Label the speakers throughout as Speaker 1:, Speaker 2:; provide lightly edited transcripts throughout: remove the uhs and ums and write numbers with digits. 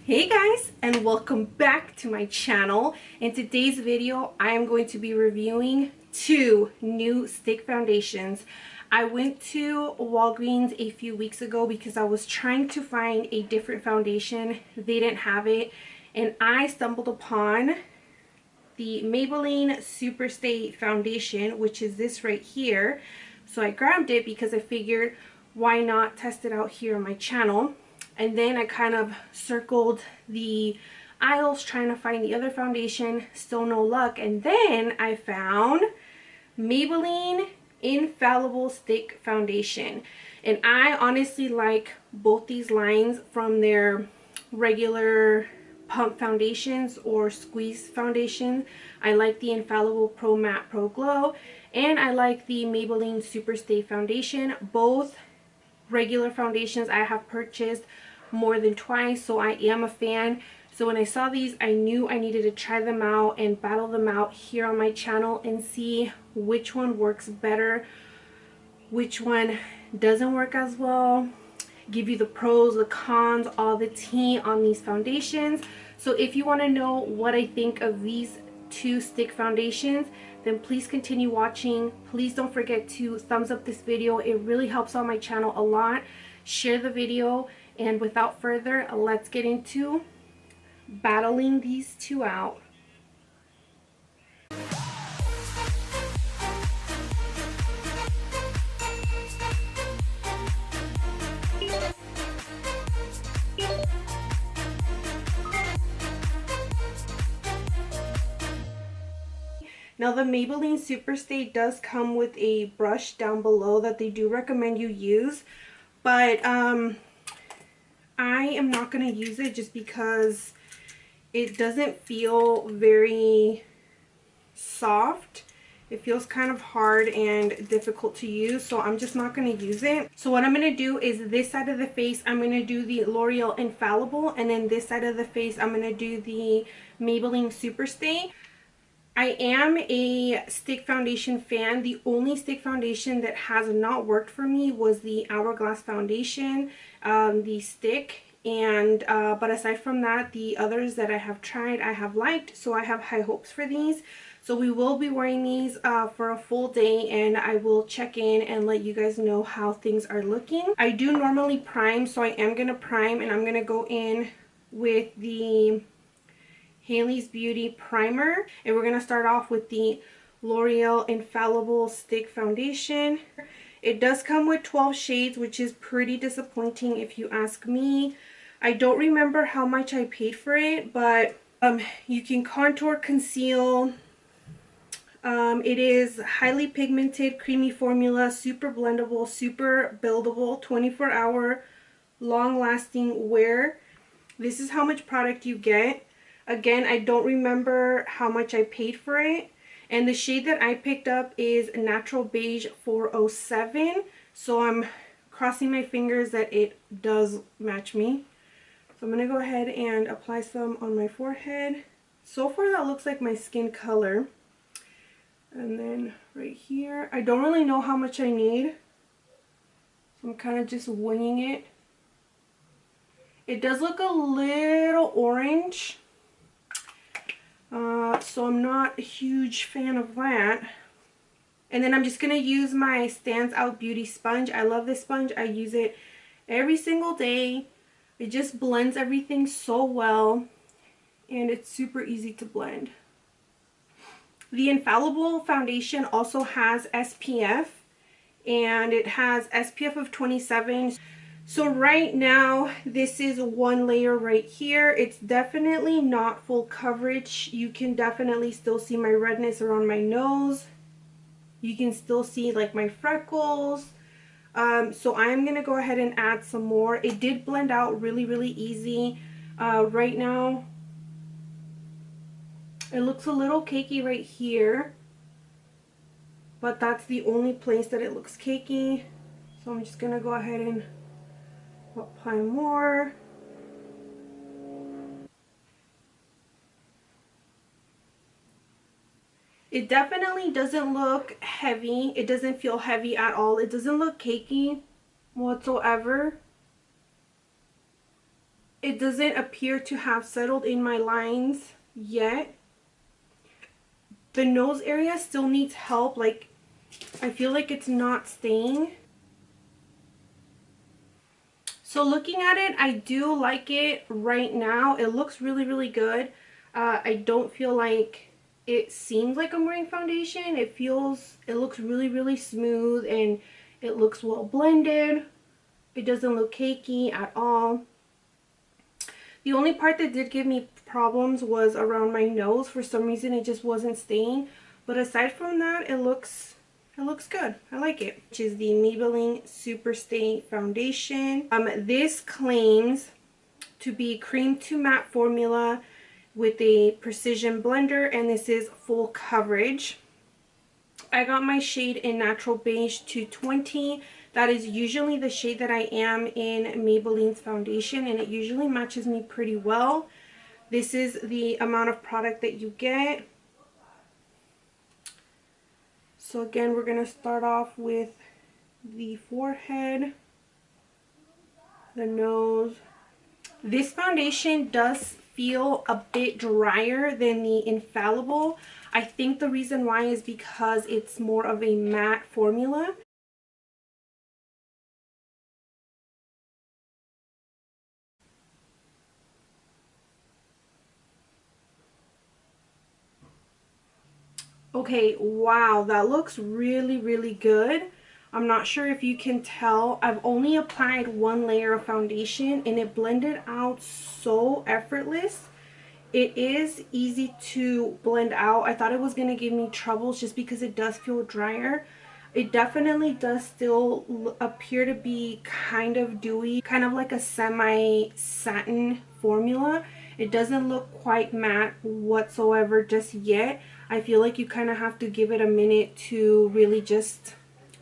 Speaker 1: Hey guys, and welcome back to my channel. In today's video I am going to be reviewing two new stick foundations. I went to Walgreens a few weeks ago because I was trying to find a different foundation. They didn't have it, and I stumbled upon the Maybelline Super Stay foundation, which is this right here. So I grabbed it because I figured why not test it out here on my channel. And then I kind of circled the aisles trying to find the other foundation, still no luck. And then I found Maybelline Infallible Stick Foundation. And I honestly like both these lines from their regular pump foundations or squeeze foundation. I like the Infallible Pro Matte Pro Glow, and I like the Maybelline Super Stay foundation. Both regular foundations I have purchased more than twice, so I am a fan. So when I saw these, I knew I needed to try them out and battle them out here on my channel and see which one works better, which one doesn't work as well, give you the pros, the cons, all the tea on these foundations. So if you want to know what I think of these two stick foundations, then please continue watching. Please don't forget to thumbs up this video. It really helps out my channel a lot. Share the video, and without further, let's get into battling these two out. Now the Maybelline Super Stay does come with a brush down below that they do recommend you use, but I am not going to use it just because it doesn't feel very soft. It feels kind of hard and difficult to use, so I'm just not going to use it. So what I'm going to do is this side of the face, I'm going to do the L'Oreal Infallible, and then this side of the face, I'm going to do the Maybelline Super Stay. I am a stick foundation fan. The only stick foundation that has not worked for me was the Hourglass foundation, the stick, and but aside from that, the others that I have tried I have liked, so I have high hopes for these. So we will be wearing these for a full day, and I will check in and let you guys know how things are looking. I do normally prime, so I am going to prime, and I'm going to go in with the Haley's Beauty primer, and we're going to start off with the L'Oreal Infallible Stick Foundation. It does come with 12 shades, which is pretty disappointing if you ask me. I don't remember how much I paid for it, but you can contour, conceal. It is highly pigmented, creamy formula, super blendable, super buildable, 24-hour long-lasting wear. This is how much product you get. Again, I don't remember how much I paid for it. And the shade that I picked up is Natural Beige 407. So I'm crossing my fingers that it does match me. So I'm going to go ahead and apply some on my forehead. So far that looks like my skin color. And then right here, I don't really know how much I need, so I'm kind of just winging it. It does look a little orange, so I'm not a huge fan of that. And then I'm just going to use my Stands Out Beauty sponge. I love this sponge. I use it every single day. It just blends everything so well, and it's super easy to blend. The Infallible foundation also has SPF, and it has SPF of 27. So right now, this is one layer right here. It's definitely not full coverage. You can definitely still see my redness around my nose. You can still see like my freckles. So I'm going to go ahead and add some more. It did blend out really, really easy. Right now, it looks a little cakey right here, but that's the only place that it looks cakey. So I'm just going to go ahead and apply more. It definitely doesn't look heavy. It doesn't feel heavy at all. It doesn't look cakey whatsoever. It doesn't appear to have settled in my lines yet. The nose area still needs help. Like, I feel like it's not staying. So looking at it, I do like it right now. It looks really, really good. I don't feel like it seems like I'm wearing foundation. It looks really, really smooth, and it looks well blended. It doesn't look cakey at all. The only part that did give me problems was around my nose. For some reason, it just wasn't staying. But aside from that, it looks good. I like it. Which is the Maybelline Super Stay foundation. This claims to be cream to matte formula with a precision blender, and this is full coverage. I got my shade in Natural Beige 220. That is usually the shade that I am in Maybelline's foundation, and it usually matches me pretty well. This is the amount of product that you get. So again, we're going to start off with the forehead, the nose. This foundation does feel a bit drier than the Infallible. I think the reason why is because it's more of a matte formula. Okay, wow, that looks really, really good. I'm not sure if you can tell. I've only applied one layer of foundation, and it blended out so effortless. It is easy to blend out. I thought it was going to give me troubles just because it does feel drier. It definitely does still appear to be kind of dewy, kind of like a semi-satin formula. It doesn't look quite matte whatsoever just yet. I feel like you kind of have to give it a minute to really just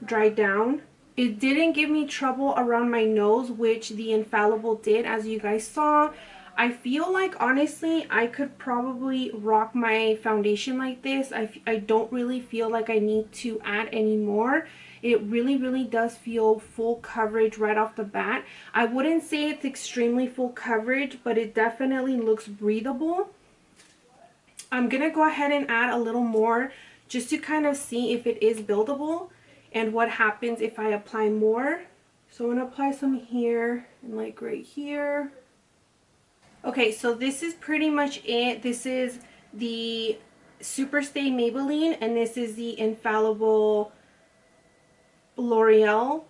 Speaker 1: dry down. It didn't give me trouble around my nose, which the Infallible did, as you guys saw. I feel like, honestly, I could probably rock my foundation like this. I don't really feel like I need to add any more. It really, really does feel full coverage right off the bat. I wouldn't say it's extremely full coverage, but it definitely looks breathable. I'm going to go ahead and add a little more just to kind of see if it is buildable and what happens if I apply more. So I'm going to apply some here and like right here. Okay, so this is pretty much it. This is the Superstay Maybelline, and this is the Infallible L'Oreal.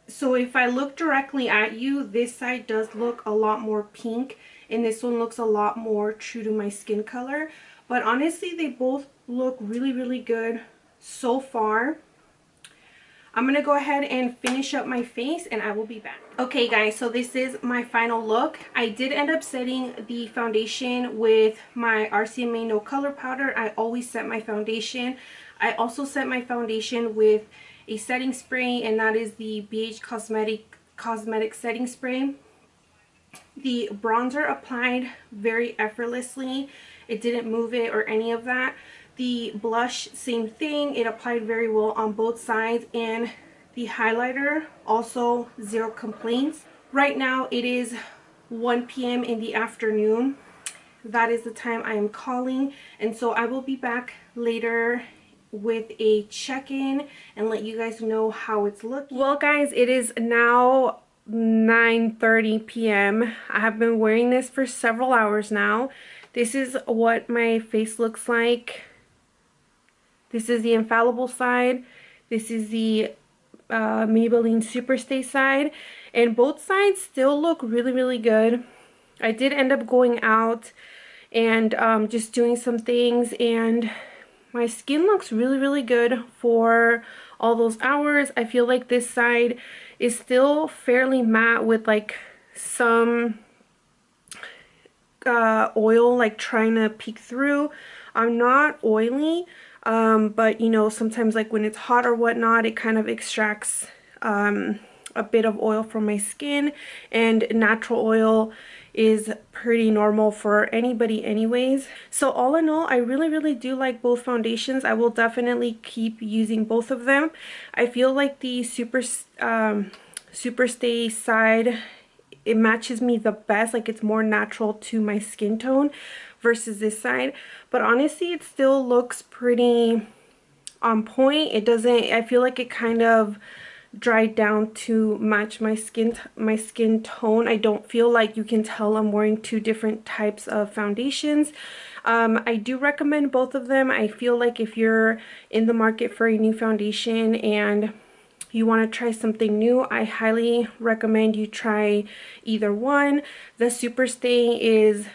Speaker 1: So if I look directly at you, this side does look a lot more pink, and this one looks a lot more true to my skin color. But honestly, they both look really, really good so far. I'm going to go ahead and finish up my face, and I will be back. Okay guys, so this is my final look. I did end up setting the foundation with my RCMA No Color Powder. I always set my foundation. I also set my foundation with a setting spray, and that is the BH Cosmetic Setting Spray. The bronzer applied very effortlessly. It didn't move it or any of that. The blush, same thing. It applied very well on both sides, and the highlighter, also zero complaints. Right now it is 1 p.m. in the afternoon. That is the time I am calling, and so I will be back later with a check-in and let you guys know how it's looking. Well guys, it is now 9:30 p.m. I have been wearing this for several hours now. This is what my face looks like. This is the Infallible side. This is the Maybelline Super Stay side. And both sides still look really, really good. I did end up going out and just doing some things, and my skin looks really, really good for all those hours. I feel like this side is still fairly matte with like some oil like trying to peek through. I'm not oily, but you know, sometimes like when it's hot or whatnot, it kind of extracts a bit of oil from my skin, and natural oil is pretty normal for anybody anyways. So all in all, I really, really do like both foundations. I will definitely keep using both of them. I feel like the Super Stay side it matches me the best. Like, it's more natural to my skin tone versus this side. But honestly, it still looks pretty on point. It doesn't, I feel like it kind of dried down to match my skin tone. I don't feel like you can tell I'm wearing two different types of foundations. I do recommend both of them. I feel like if you're in the market for a new foundation and you want to try something new, I highly recommend you try either one. The Superstay is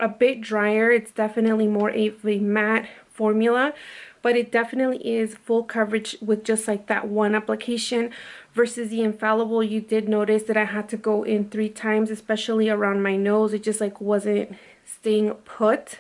Speaker 1: a bit drier. It's definitely more of a matte formula, but it definitely is full coverage with just like that one application, versus the Infallible. You did notice that I had to go in 3 times, especially around my nose. It just like wasn't staying put.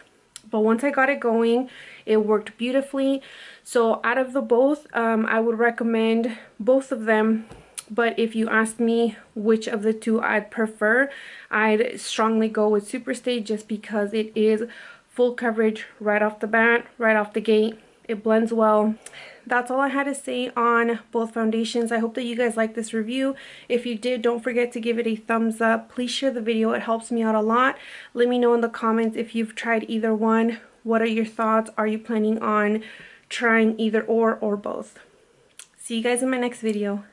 Speaker 1: But once I got it going, it worked beautifully. So out of the both, I would recommend both of them. But if you asked me which of the two I'd prefer, I'd strongly go with Superstay, just because it is full coverage right off the bat, right off the gate. It blends well. That's all I had to say on both foundations. I hope that you guys liked this review. If you did, don't forget to give it a thumbs up. Please share the video. It helps me out a lot. Let me know in the comments if you've tried either one. What are your thoughts? Are you planning on trying either or both? See you guys in my next video.